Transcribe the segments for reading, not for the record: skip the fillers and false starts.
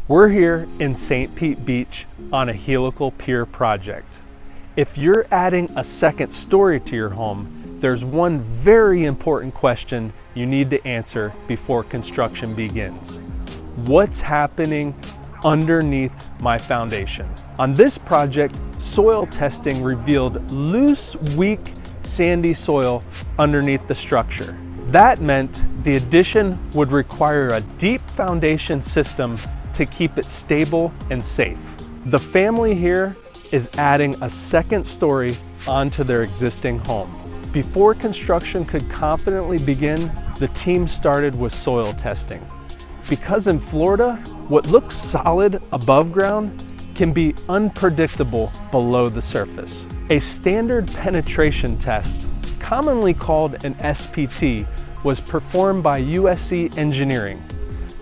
We're here in St. Pete Beach on a Helical Pier project. If you're adding a second story to your home, there's one very important question you need to answer before construction begins. What's happening underneath my foundation? On this project, soil testing revealed loose, weak, sandy soil underneath the structure. That meant the addition would require a deep foundation system to keep it stable and safe. The family here is adding a second story onto their existing home. Before construction could confidently begin, the team started with soil testing. Because in Florida, what looks solid above ground can be unpredictable below the surface. A standard penetration test, commonly called an SPT, was performed by USC Engineering.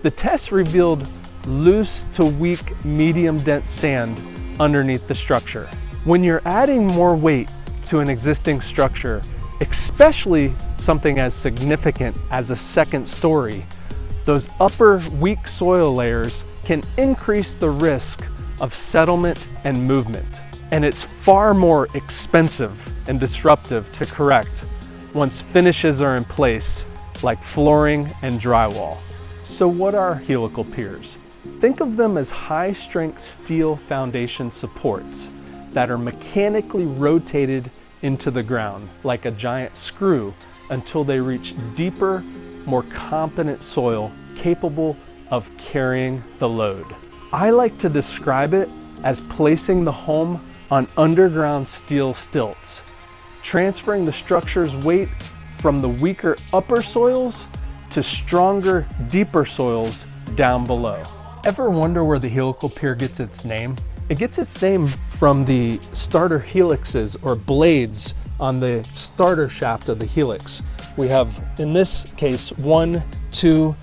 The test revealed loose to weak medium dense sand underneath the structure. When you're adding more weight to an existing structure, especially something as significant as a second story, those upper weak soil layers can increase the risk of settlement and movement. And it's far more expensive and disruptive to correct once finishes are in place, like flooring and drywall. So what are helical piers? Think of them as high-strength steel foundation supports that are mechanically rotated into the ground like a giant screw until they reach deeper, more competent soil capable of carrying the load. I like to describe it as placing the home on underground steel stilts, transferring the structure's weight from the weaker upper soils to stronger, deeper soils down below. Ever wonder where the helical pier gets its name? It gets its name from the starter helixes or blades on the starter shaft of the helix. We have, in this case, 1, 2,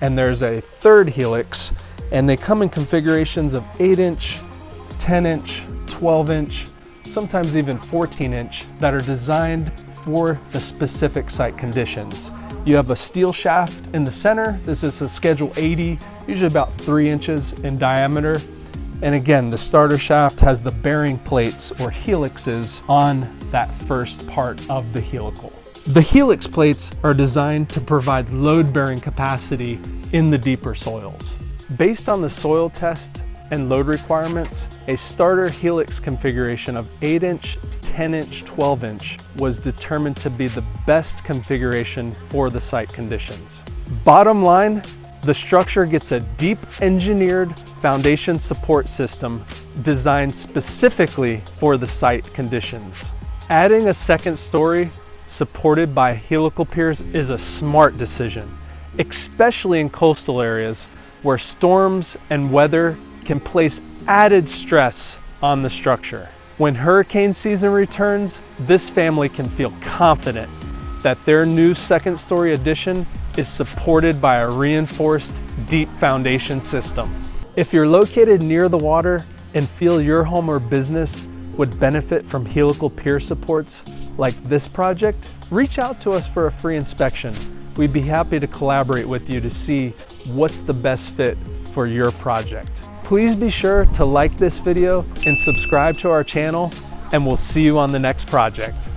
and there's a third helix, and they come in configurations of 8-inch, 10-inch, 12-inch, sometimes even 14-inch that are designed for the specific site conditions. You have a steel shaft in the center. This is a Schedule 80, usually about 3 inches in diameter. And again, the starter shaft has the bearing plates or helixes on that first part of the helical. The helix plates are designed to provide load-bearing capacity in the deeper soils. Based on the soil test and load requirements, a starter helix configuration of 8-inch, 10-inch, 12-inch was determined to be the best configuration for the site conditions. Bottom line, the structure gets a deep engineered foundation support system designed specifically for the site conditions. Adding a second story supported by helical piers is a smart decision, especially in coastal areas where storms and weather can place added stress on the structure. When hurricane season returns, this family can feel confident that their new second story addition is supported by a reinforced deep foundation system. If you're located near the water and feel your home or business would benefit from helical pier supports like this project, reach out to us for a free inspection. We'd be happy to collaborate with you to see what's the best fit for your project. Please be sure to like this video and subscribe to our channel, and we'll see you on the next project.